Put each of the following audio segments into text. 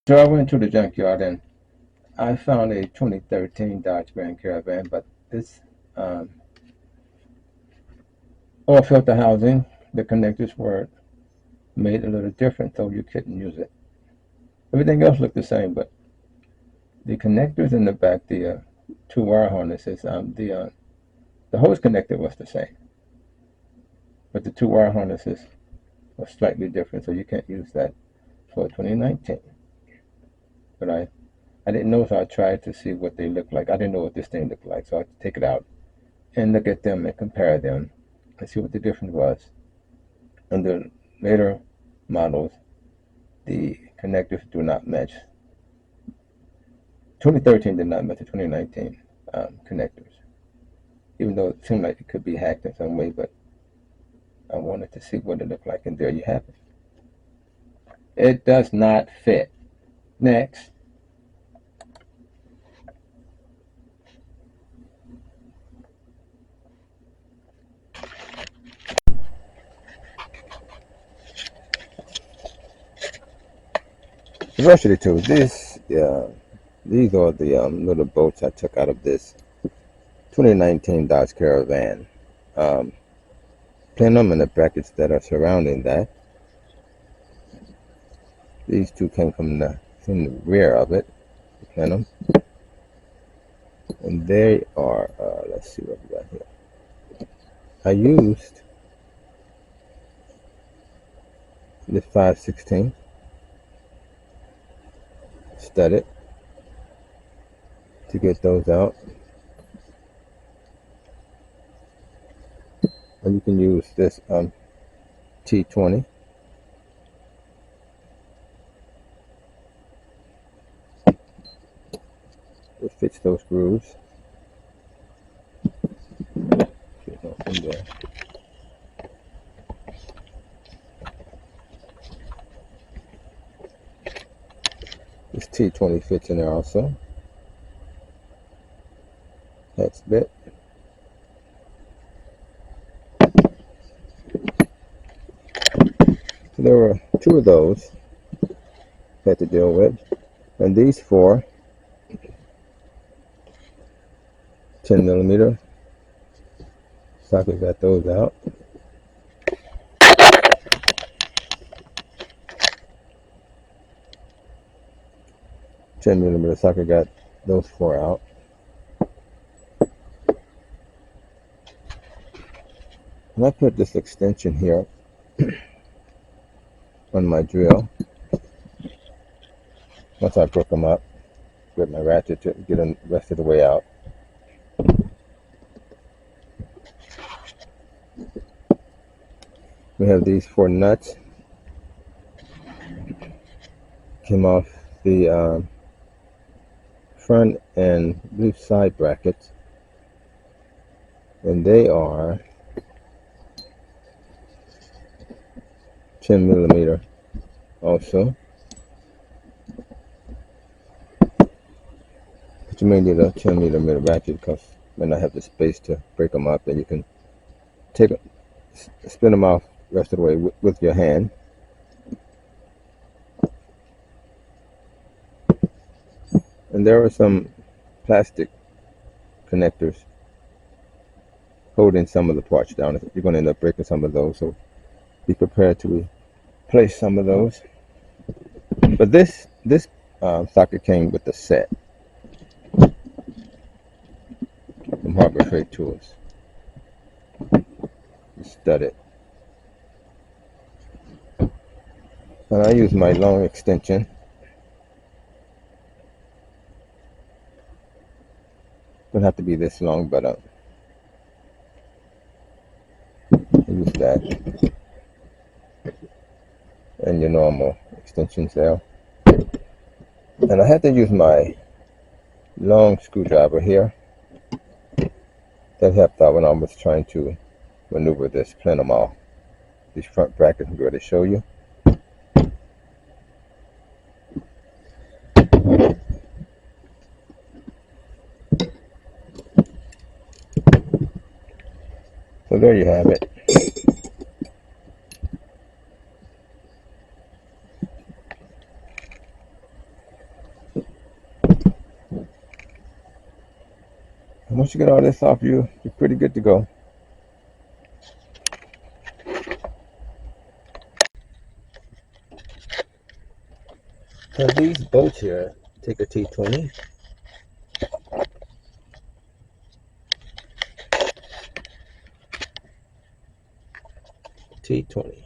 So I went to the junkyard and I found a 2013 Dodge Grand Caravan, but this um, oil filter housing, the connectors were made a little different, so you couldn't use it. Everything else looked the same, but the connectors in the back, the two wire harnesses, the hose connector was the same, but the two wire harnesses were slightly different, so you can't use that for 2019. But I didn't know, so I tried to see what they looked like. I didn't know what this thing looked like, so I had to take it out and look at them and compare them and see what the difference was. And the later models, the connectors do not match. 2013 did not match the 2019 connectors, even though it seemed like it could be hacked in some way, but I wanted to see what it looked like, and there you have it. It does not fit. Next. The rest of the tools, these are the little bolts I took out of this 2019 Dodge Caravan. Plenum and the brackets that are surrounding that. These two came from the rear of it, the plenum. And they are, let's see what we got here. I used this 5/16 stud it to get those out. And you can use this T20. It fits those grooves. In there. This T20 fits in there also. Hex bit. So there were two of those I had to deal with, and these four 10mm socket, got those out. $10mm socket, got those four out. And I put this extension here on my drill. Once I broke them up with my ratchet to get them the rest of the way out. We have these four nuts. Came off the front and blue side brackets. And they are 10mm also. But you may need a 10mm ratchet because you may not have the space to break them up, and you can spin them off the rest of the way with your hand. And there are some plastic connectors holding some of the parts down. You're going to end up breaking some of those, so be prepared to replace some of those. But this socket came with the set from Harbor Freight Tools. Stud it. And I use my long extension. Don't have to be this long, but I use that. And your normal extensions there. And I had to use my long screwdriver here. That helped out when I was trying to maneuver this plenum off. These front brackets I'm going to show you. So there you have it. Once you get all this off, you're pretty good to go. So these bolts here, take a T20. T20.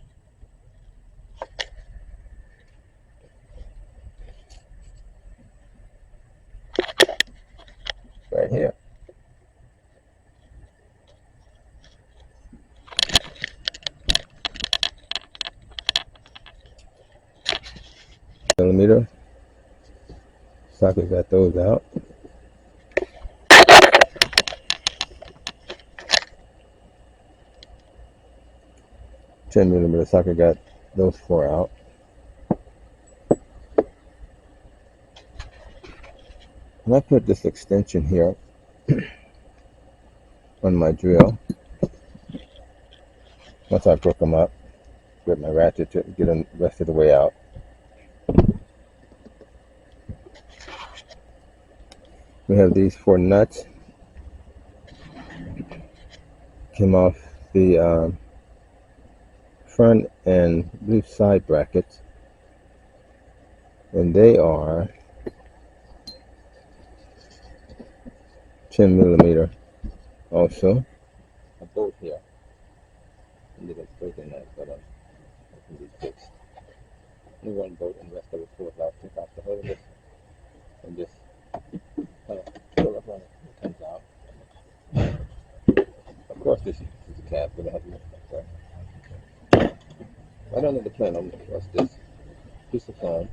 Right here. Millimeter. Socket got those out. $10mm socket got those 4 out. And I put this extension here on my drill. Once I broke them up, with my ratchet to get them the rest of the way out. We have these 4 nuts. Came off the front and blue side brackets, and they are 10mm also. A bolt here. And it's breaking that, but it can be fixed. And 1 bolt and the rest of it falls out. Take off the whole of this and just pull up on it. It comes out. Of course, this is a cap, but it has no right. Right under the plenum was this piece of foam.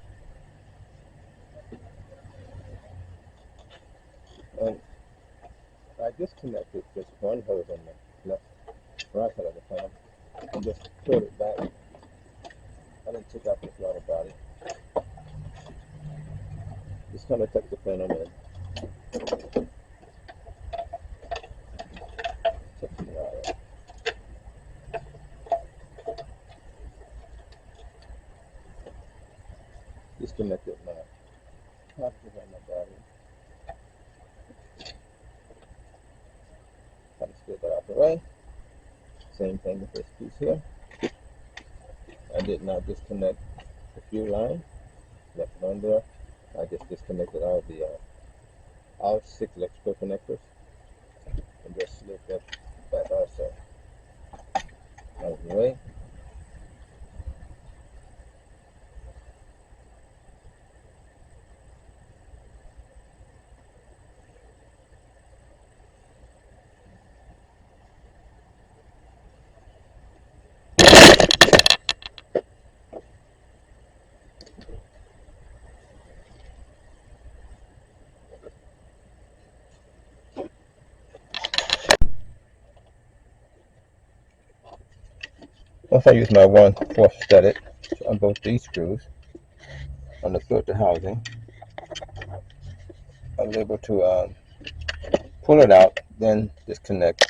And I disconnected just 1 hose on the left right side of the plenum and just pulled it back. I didn't take out the throttle body. Just kind of tuck the plenum in. Tuck the wire. Disconnected my plastic on my body. Kind of split that out the way. Same thing with this piece here. I did not disconnect the fuel line. Left it on there. I just disconnected all 6 electrical connectors and just slid that back also out of the way. Once I use my 1/4 studded to unbolt these screws on the filter housing, I'm able to pull it out, then disconnect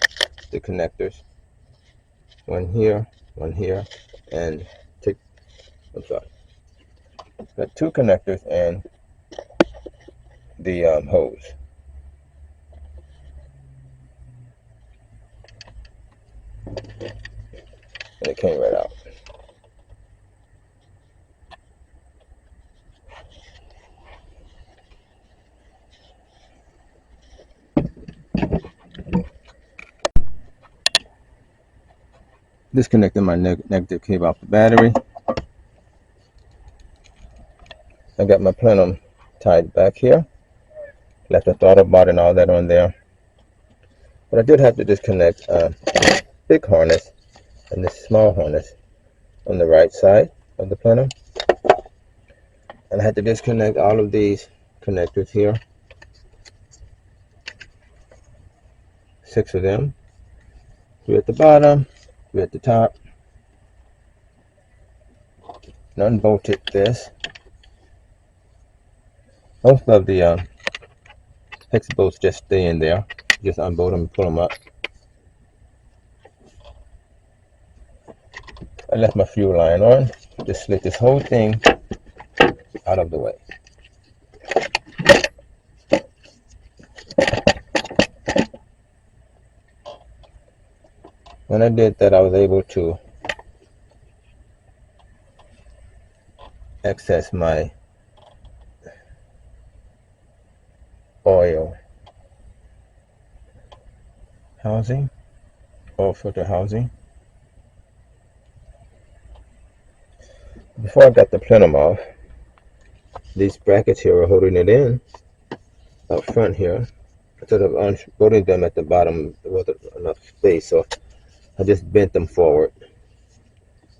the connectors. One here, and got 2 connectors and the hose. And it came right out. Disconnected my negative cable off the battery. I got my plenum tied back here. Left the throttle body and all that on there. But I did have to disconnect a big harness and this small harness on the right side of the plenum. And I had to disconnect all of these connectors here. 6 of them. 3 at the bottom, 3 at the top. And unbolted this. Most of the hex bolts just stay in there. Just unbolt them and pull them up. I left my fuel line on. Just slid this whole thing out of the way. When I did that, I was able to access my oil housing, oil filter housing. Before I got the plenum off, these brackets here are holding it in up front here. Instead of unbolting them at the bottom, there wasn't enough space, so I just bent them forward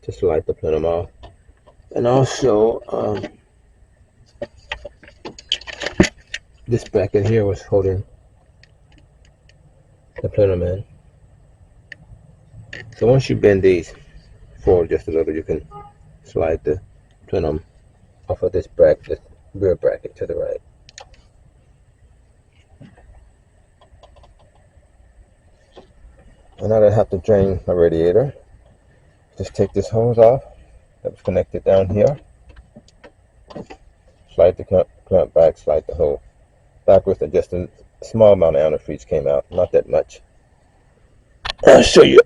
to slide the plenum off. And also, this bracket here was holding the plenum in. So once you bend these forward just a little, you can slide the plenum off of this bracket, rear bracket to the right. And now that I have to drain my radiator, just take this hose off that was connected down here. Slide the clamp back, slide the hose backwards, and just a small amount of antifreeze came out, not that much. I'll show you.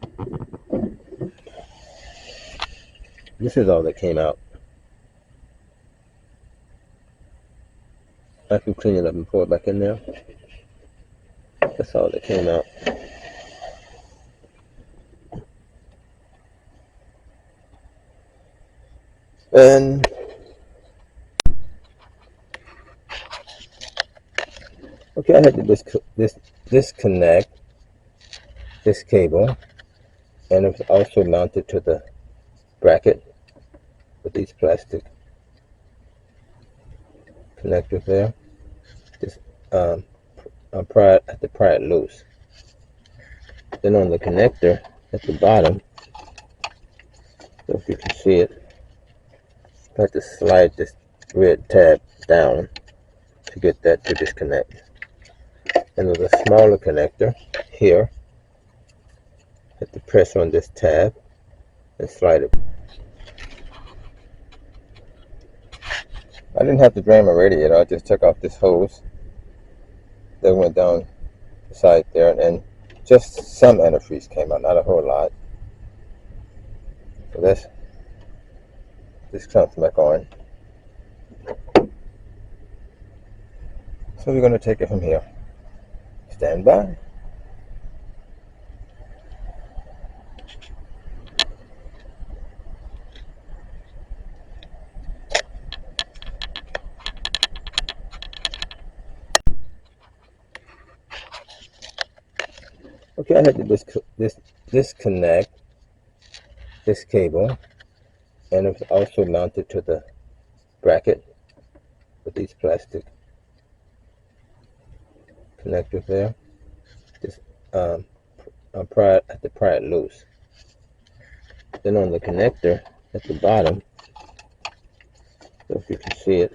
This is all that came out. I can clean it up and pour it back in there. That's all that came out. And okay, I had to disconnect this cable, and it was also mounted to the bracket with these plastic connectors there. Just pry it loose. Then on the connector at the bottom, so if you can see it, I have to slide this red tab down to get that to disconnect. And there's a smaller connector here. I have to press on this tab and slide it. I didn't have to drain my radiator. I just took off this hose that went down the side there, and just some antifreeze came out, not a whole lot. So this clamps back on. So we're going to take it from here. Stand by. Okay, I had to disconnect this cable, and it was also mounted to the bracket with these plastic connectors there. Just pry it loose. Then on the connector at the bottom, so if you can see it,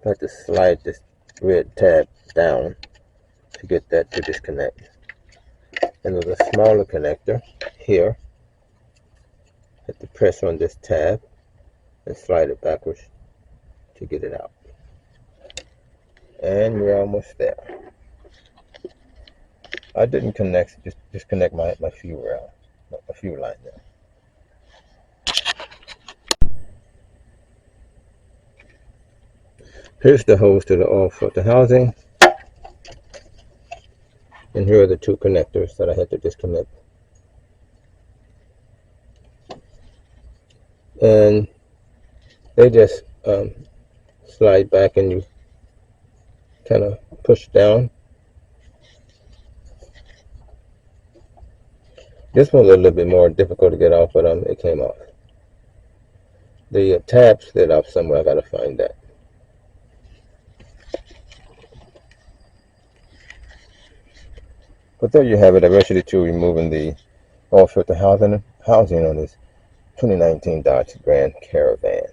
I have to slide this red tab down to get that to disconnect. And there's a smaller connector here. I have to press on this tab and slide it backwards to get it out. And we're almost there. I didn't disconnect my fuel line there. Here's the hose to the oil filter housing. And here are the two connectors that I had to disconnect. And they just slide back, and you kind of push down. This one's a little bit more difficult to get off, but it came off. The tab slid off somewhere. I gotta find that. But there you have it. I rushed to removing the oil filter housing on this 2019 Dodge Grand Caravan.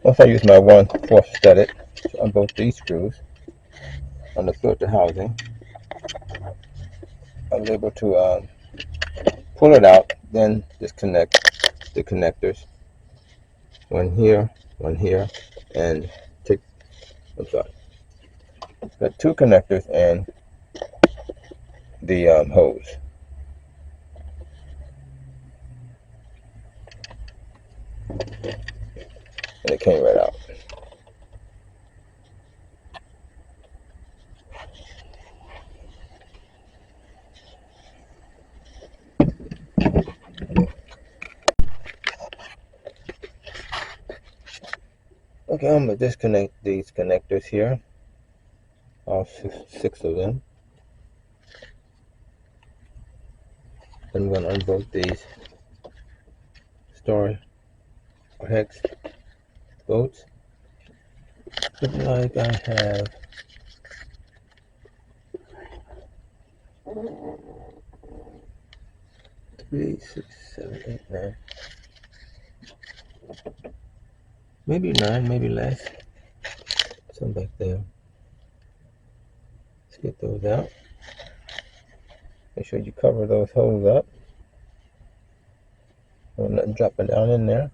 Once I use my 1/4 studded to unbolt these screws on the filter housing, I was able to pull it out, then disconnect the connectors one here, and take, I'm sorry, got two connectors and the hose. And it came right out. Okay, I'm going to disconnect these connectors here, all six of them. Then I'm going to unbolt these star or hex bolts. Look like I have 3, 6, 7, 8, 9. Maybe 9, maybe less. Some back there. Let's get those out. Make sure you cover those holes up. Don't let them drop it down in there.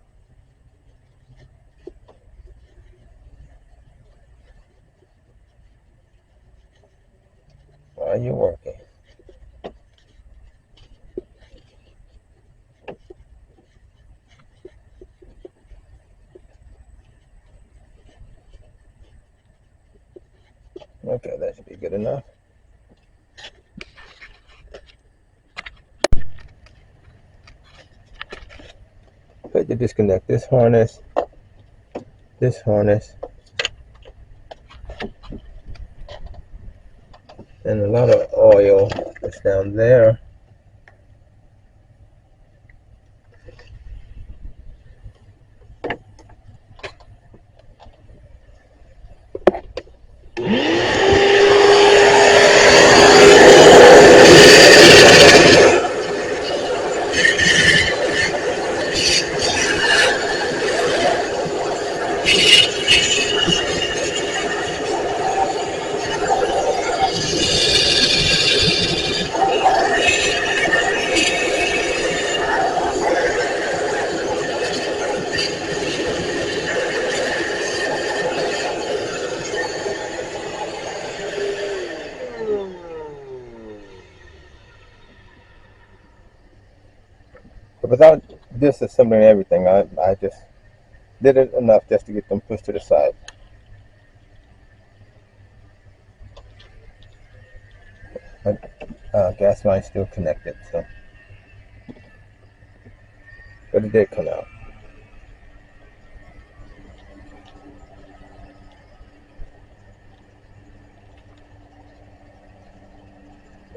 While you're working. Okay, that should be good enough. Okay, to disconnect this harness, and a lot of oil is down there. But without disassembling everything, I just did it enough just to get them pushed to the side. Gas line still connected, so, but it did come out.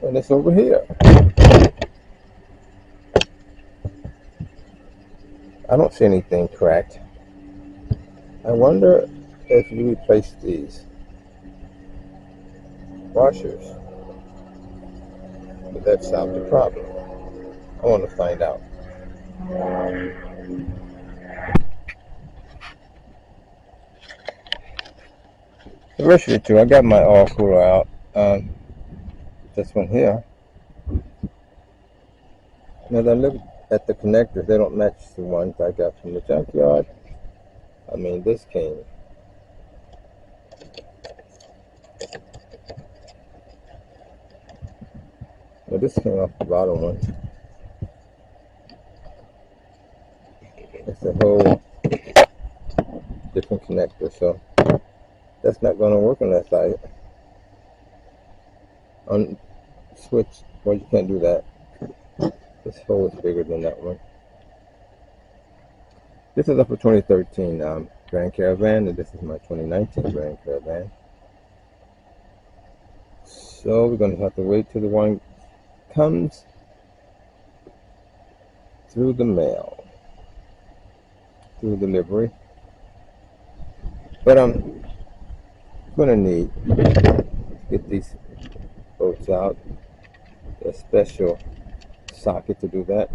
And it's over here. I don't see anything cracked. I wonder if you replace these washers, would that solve the problem? I want to find out. The rest of the two, I got my oil cooler out. This one here. Now that I look at the connectors, they don't match the ones I got from the junkyard. I mean, this came. Well, this came off the bottom one. It's a whole different connector, so that's not going to work unless I switch. Well, you can't do that. This hole is bigger than that one. This is up for 2013 Grand Caravan, and this is my 2019 Grand Caravan. So we're going to have to wait till the one comes through the mail, through delivery. But I'm going to need to get these bolts out. A special socket to do that.